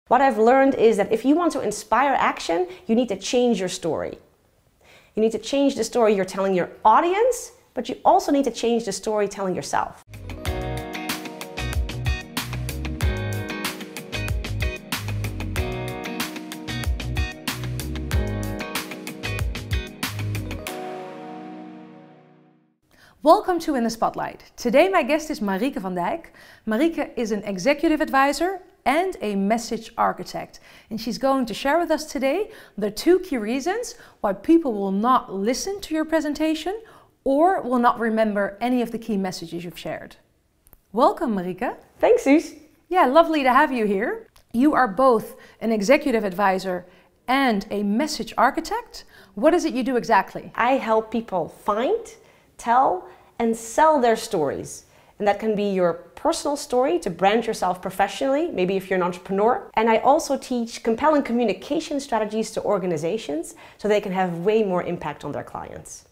What I've learned is that if you want to inspire action, you need to change your story. You need to change the story you're telling your audience, but you also need to change the story telling yourself. Welcome to In the Spotlight. Today my guest is Marieke van Dijk. Marieke is an executive advisor and a message architect. And she's going to share with us today the 2 key reasons why people will not listen to your presentation or will not remember any of the key messages you've shared. Welcome, Marieke. Thanks, Suze. Yeah, lovely to have you here. You are both an executive advisor and a message architect. What is it you do exactly? I help people find, tell, and sell their stories. And that can be your personal story to brand yourself professionally, maybe if you're an entrepreneur. And I also teach compelling communication strategies to organizations so they can have way more impact on their clients.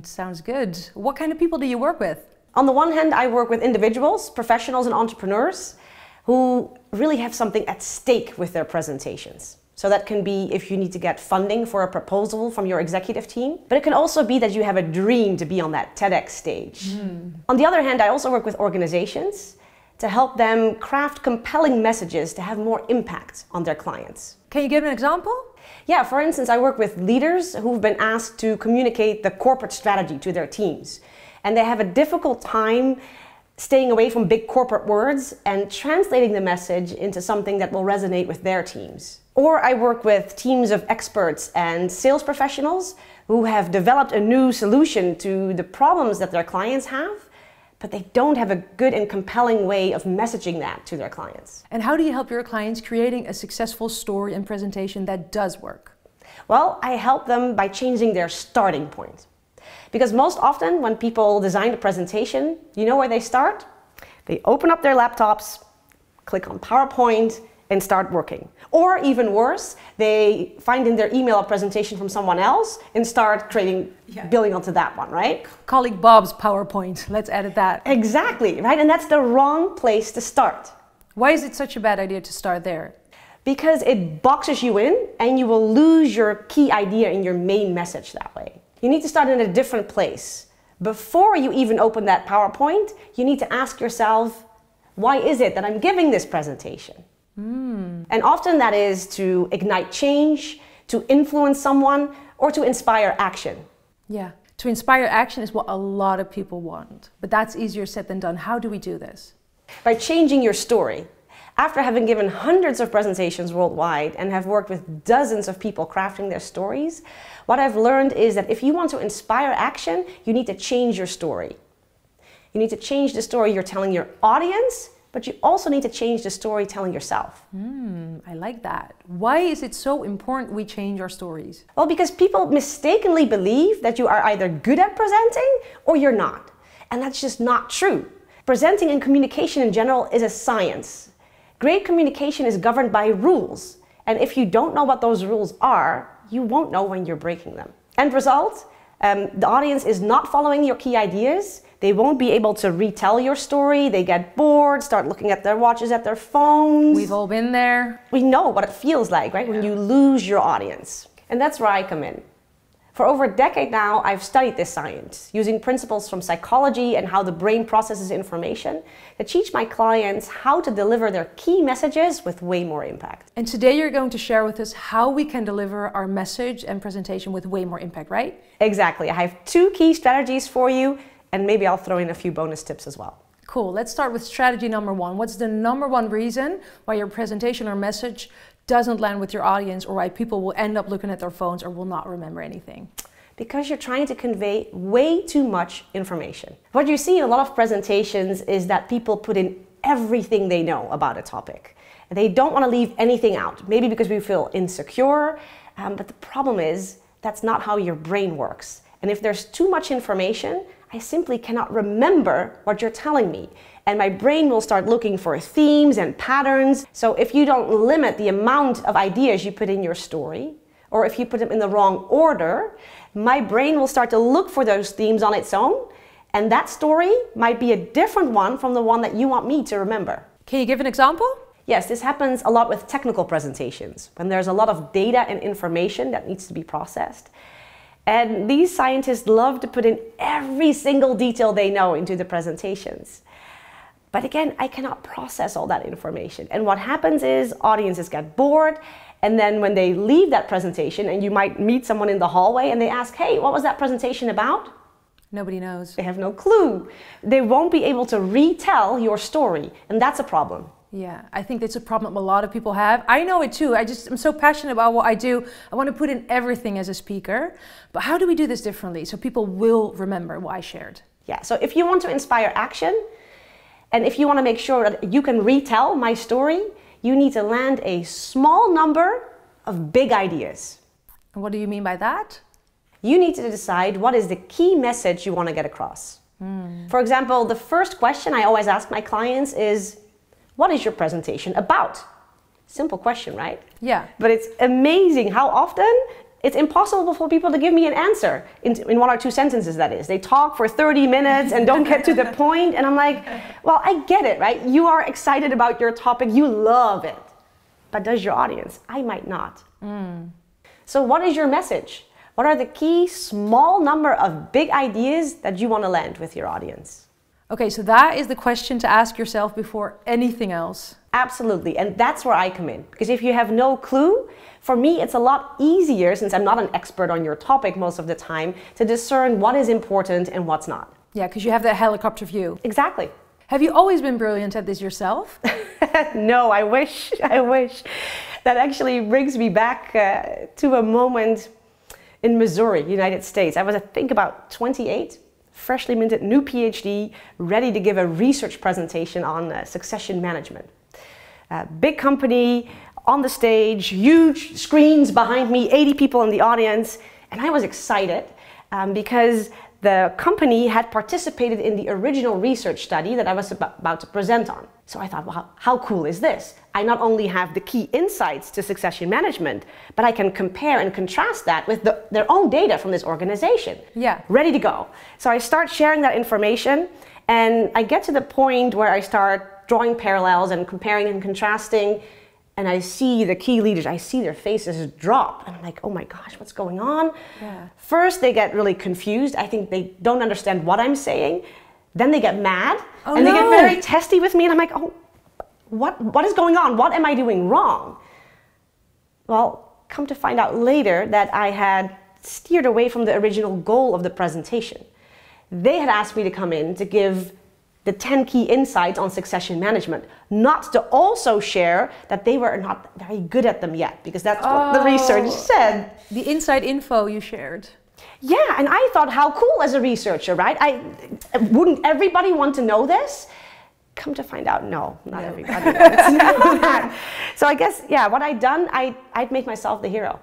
Sounds good. What kind of people do you work with? On the one hand, I work with individuals, professionals, and entrepreneurs who really have something at stake with their presentations. So that can be if you need to get funding for a proposal from your executive team, but it can also be that you have a dream to be on that TEDx stage. On the other hand, I also work with organizations to help them craft compelling messages to have more impact on their clients. Can you give an example? Yeah, for instance, I work with leaders who've been asked to communicate the corporate strategy to their teams, and they have a difficult time staying away from big corporate words and translating the message into something that will resonate with their teams. Or I work with teams of experts and sales professionals who have developed a new solution to the problems that their clients have, but they don't have a good and compelling way of messaging that to their clients. And how do you help your clients creating a successful story and presentation that does work? Well, I help them by changing their starting point. Because most often when people design a presentation, you know where they start? They open up their laptops, click on PowerPoint, and start working. Or even worse, they find in their email a presentation from someone else and start building onto that one, right? Colleague Bob's PowerPoint, let's edit that. Exactly, right? And that's the wrong place to start. Why is it such a bad idea to start there? Because it boxes you in and you will lose your key idea and your main message that way. You need to start in a different place. Before you even open that PowerPoint, you need to ask yourself, why is it that I'm giving this presentation? And often that is to ignite change, to influence someone, or to inspire action. Yeah, to inspire action is what a lot of people want. But that's easier said than done. How do we do this? By changing your story. After having given hundreds of presentations worldwide and have worked with dozens of people crafting their stories, what I've learned is that if you want to inspire action, you need to change your story. You need to change the story you're telling your audience, but you also need to change the story telling yourself. I like that. Why is it so important we change our stories? Well, because people mistakenly believe that you are either good at presenting or you're not. And that's just not true. Presenting and communication in general is a science. Great communication is governed by rules. And if you don't know what those rules are, you won't know when you're breaking them. End result, the audience is not following your key ideas. They won't be able to retell your story. They get bored, start looking at their watches, at their phones. We've all been there. We know what it feels like, right? When you lose your audience. And that's where I come in. For over a decade now, I've studied this science, using principles from psychology and how the brain processes information to teach my clients how to deliver their key messages with way more impact. And today you're going to share with us how we can deliver our message and presentation with way more impact, right? Exactly. I have 2 key strategies for you, and maybe I'll throw in a few bonus tips as well. Cool. Let's start with strategy number 1. What's the #1 reason why your presentation or message doesn't land with your audience, or why people will end up looking at their phones or will not remember anything? Because you're trying to convey way too much information. What you see in a lot of presentations is that people put in everything they know about a topic. They don't want to leave anything out, maybe because we feel insecure, but the problem is that's not how your brain works. And if there's too much information, I simply cannot remember what you're telling me. And my brain will start looking for themes and patterns. So if you don't limit the amount of ideas you put in your story, or if you put them in the wrong order, my brain will start to look for those themes on its own. And that story might be a different one from the one that you want me to remember. Can you give an example? Yes, this happens a lot with technical presentations, when there's a lot of data and information that needs to be processed. And these scientists love to put in every single detail they know into the presentations. But again, I cannot process all that information. And what happens is audiences get bored, and then when they leave that presentation, and you might meet someone in the hallway and they ask, hey, what was that presentation about? Nobody knows. They have no clue. They won't be able to retell your story, and that's a problem. Yeah, I think that's a problem a lot of people have. I know it too. I'm so passionate about what I do. I want to put in everything as a speaker. But how do we do this differently so people will remember what I shared? Yeah, so if you want to inspire action, and if you want to make sure that you can retell my story, you need to land a small number of big ideas. And what do you mean by that? You need to decide what is the key message you want to get across. For example, the first question I always ask my clients is, what is your presentation about? Simple question, right? Yeah. But it's amazing how often it's impossible for people to give me an answer in 1 or 2 sentences, that is. They talk for 30 minutes and don't get to the point. And I'm like, well, I get it, right? You are excited about your topic. You love it. But does your audience? I might not. So what is your message? What are the key small number of big ideas that you want to land with your audience? Okay, so that is the question to ask yourself before anything else. Absolutely, and that's where I come in. Because if you have no clue, for me it's a lot easier, since I'm not an expert on your topic most of the time, to discern what is important and what's not. Yeah, because you have that helicopter view. Exactly. Have you always been brilliant at this yourself? No, I wish. That actually brings me back to a moment in Missouri, United States. I was, I think, about 28. Freshly minted, new PhD, ready to give a research presentation on succession management. Big company, on the stage, huge screens behind me, 80 people in the audience, and I was excited because the company had participated in the original research study that I was about to present on. So I thought, well, how cool is this? I not only have the key insights to succession management, but I can compare and contrast that with their own data from this organization. Yeah. Ready to go. So I start sharing that information, and I get to the point where I start drawing parallels and comparing and contrasting, and I see the key leaders, I see their faces drop. And I'm like, oh my gosh, what's going on? Yeah. First, they get really confused. I think they don't understand what I'm saying. Then they get mad, and they get very testy with me. And I'm like, oh, what is going on? What am I doing wrong? Well, come to find out later that I had steered away from the original goal of the presentation. They had asked me to come in to give the 10 key insights on succession management, not to also share that they were not very good at them yet, because that's what the research said. The inside info you shared. Yeah, and I thought, how cool as a researcher, right? Wouldn't everybody want to know this? Come to find out, no, not everybody wants to know that. So I guess, yeah, what I'd done, I'd made myself the hero.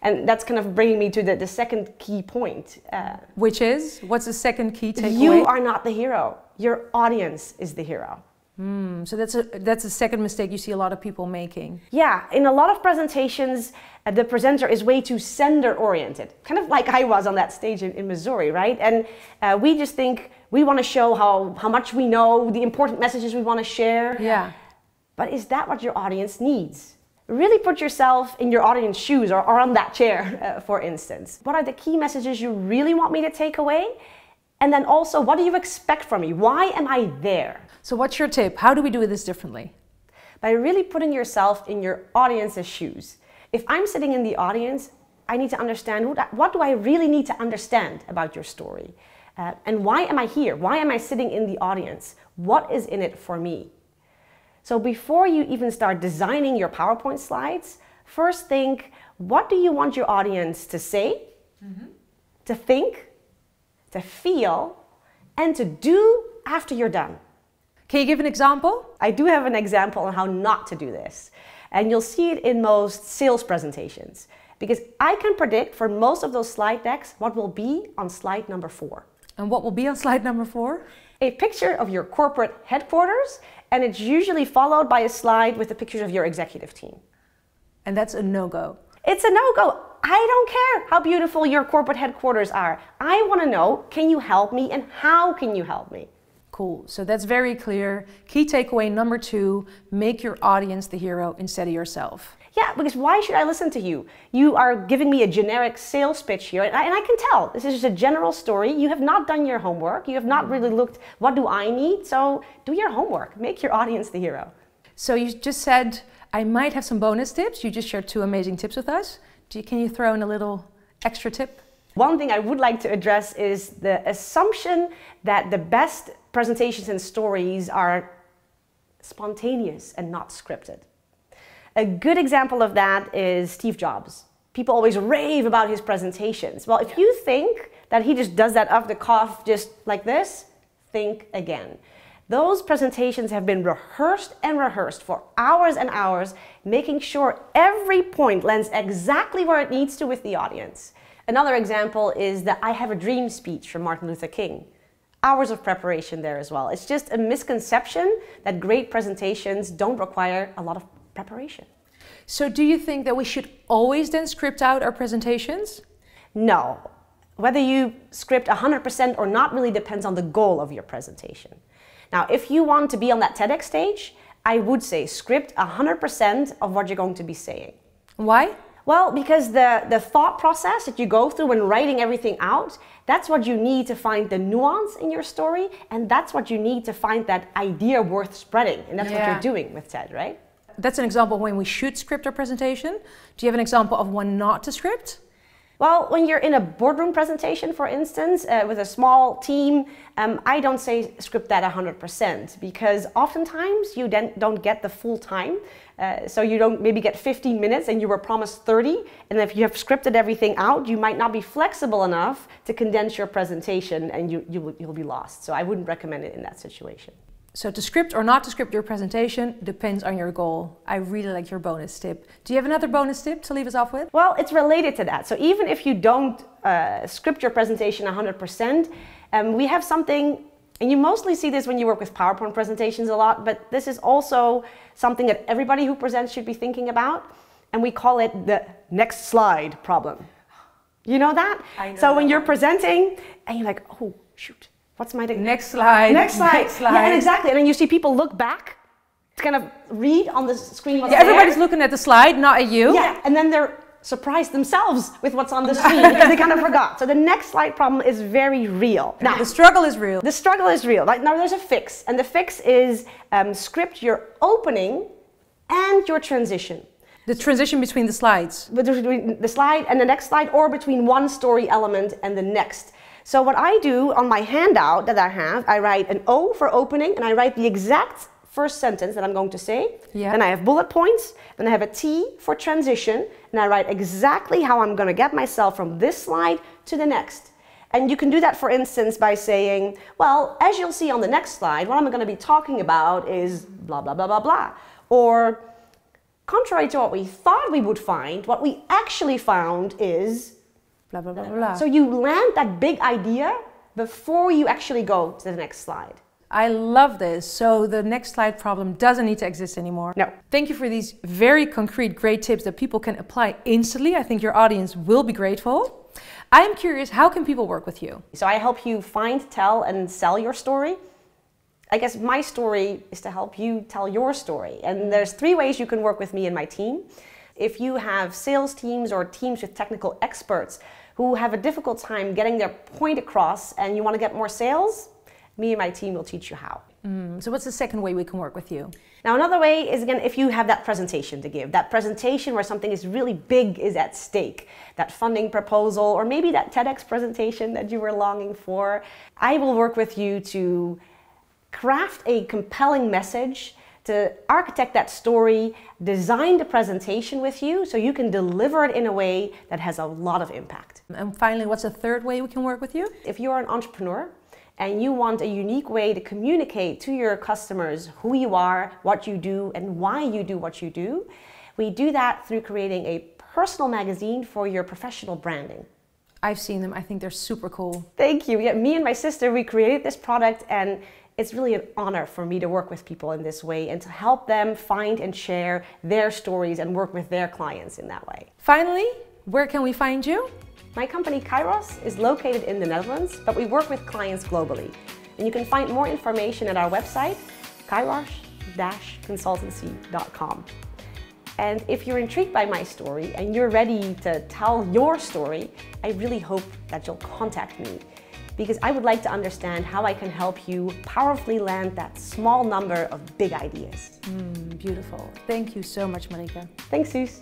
And that's kind of bringing me to the second key point. Which is? What's the second key takeaway? You are not the hero. Your audience is the hero. So that's a second mistake you see a lot of people making. Yeah, in a lot of presentations, the presenter is way too sender-oriented. Kind of like I was on that stage in Missouri, right? And we just think we want to show how much we know, the important messages we want to share. Yeah. But is that what your audience needs? Really put yourself in your audience's shoes, or on that chair, for instance. What are the key messages you really want me to take away? And then also, what do you expect from me? Why am I there? So what's your tip? How do we do this differently? By really putting yourself in your audience's shoes. If I'm sitting in the audience, I need to understand what do I really need to understand about your story? And why am I here? Why am I sitting in the audience? What is in it for me? So before you even start designing your PowerPoint slides, first think, what do you want your audience to say, to think, to feel, and to do after you're done? Can you give an example? I do have an example on how not to do this. And you'll see it in most sales presentations. Because I can predict for most of those slide decks what will be on slide number 4. And what will be on slide number 4? A picture of your corporate headquarters, and it's usually followed by a slide with the pictures of your executive team. And that's a no-go. It's a no-go. I don't care how beautiful your corporate headquarters are. I want to know, can you help me, and how can you help me? Cool. So that's very clear. Key takeaway number 2, make your audience the hero instead of yourself. Yeah, because why should I listen to you? You are giving me a generic sales pitch here, and I can tell this is just a general story. You have not done your homework. You have not really looked, what do I need? So do your homework. Make your audience the hero. So you just said, I might have some bonus tips. You just shared 2 amazing tips with us. Can you throw in a little extra tip? One thing I would like to address is the assumption that the best presentations and stories are spontaneous and not scripted. A good example of that is Steve Jobs. People always rave about his presentations. Well, if you think that he just does that off the cuff just like this, think again. Those presentations have been rehearsed and rehearsed for hours and hours, making sure every point lands exactly where it needs to with the audience. Another example is the I Have a Dream speech from Martin Luther King. Hours of preparation there as well. It's just a misconception that great presentations don't require a lot of preparation. So do you think that we should always then script out our presentations? No. Whether you script 100% or not really depends on the goal of your presentation. Now, if you want to be on that TEDx stage, I would say script 100% of what you're going to be saying. Why? Well, because the thought process that you go through when writing everything out, that's what you need to find the nuance in your story, and that's what you need to find that idea worth spreading. And that's what you're doing with TED, right? That's an example of when we should script our presentation. Do you have an example of when not to script? Well, when you're in a boardroom presentation, for instance, with a small team, I don't say script that 100% because oftentimes you then don't get the full time. So you don't maybe get 15 minutes and you were promised 30. And if you have scripted everything out, you might not be flexible enough to condense your presentation and you'll be lost. So I wouldn't recommend it in that situation. So to script or not to script your presentation depends on your goal. I really like your bonus tip. Do you have another bonus tip to leave us off with? Well, it's related to that. So even if you don't script your presentation 100%, we have something, and you mostly see this when you work with PowerPoint presentations a lot, but this is also something that everybody who presents should be thinking about, and we call it the next slide problem. You know that? I know. So when you're presenting and you're like, oh, shoot. What's my next slide? Next slide. Next slide. Yeah, and exactly. And then you see people look back to kind of read on the screen what's everybody's looking at the slide, not at you. Yeah, and then they're surprised themselves with what's on the screen because they kind of forgot. So the next slide problem is very real. Now, the struggle is real. The struggle is real. Like, now there's a fix, and the fix is script your opening and your transition. The transition between the slides. Between the slide and the next slide, or between one story element and the next. So what I do on my handout that I have, I write an O for opening, and I write the exact first sentence that I'm going to say. Yeah. Then I have bullet points, then I have a T for transition, and I write exactly how I'm going to get myself from this slide to the next. And you can do that, for instance, by saying, well, as you'll see on the next slide, what I'm going to be talking about is blah, blah, blah, blah, blah. Or, contrary to what we thought we would find, what we actually found is blah, blah, blah, blah, blah. So you land that big idea before you actually go to the next slide. I love this. So the next slide problem doesn't need to exist anymore. No. Thank you for these very concrete, great tips that people can apply instantly. I think your audience will be grateful. I'm curious, how can people work with you? So I help you find, tell, and sell your story. I guess my story is to help you tell your story. And there's 3 ways you can work with me and my team. If you have sales teams or teams with technical experts who have a difficult time getting their point across and you want to get more sales, me and my team will teach you how. So what's the second way we can work with you? Now, another way is, again, if you have that presentation to give, that presentation where something is really big is at stake, that funding proposal, or maybe that TEDx presentation that you were longing for, I will work with you to craft a compelling message, to architect that story, design the presentation with you so you can deliver it in a way that has a lot of impact. And finally, what's the third way we can work with you? If you're an entrepreneur and you want a unique way to communicate to your customers who you are, what you do, and why you do what you do, we do that through creating a personal magazine for your professional branding. I've seen them. I think they're super cool. Thank you. Yeah, me and my sister, we created this product, and it's really an honor for me to work with people in this way and to help them find and share their stories and work with their clients in that way. Finally, where can we find you? My company Kairos is located in the Netherlands, but we work with clients globally. And you can find more information at our website, kairos-consultancy.com. And if you're intrigued by my story and you're ready to tell your story, I really hope that you'll contact me, because I would like to understand how I can help you powerfully land that small number of big ideas. Beautiful. Thank you so much, Marieke. Thanks, Suze.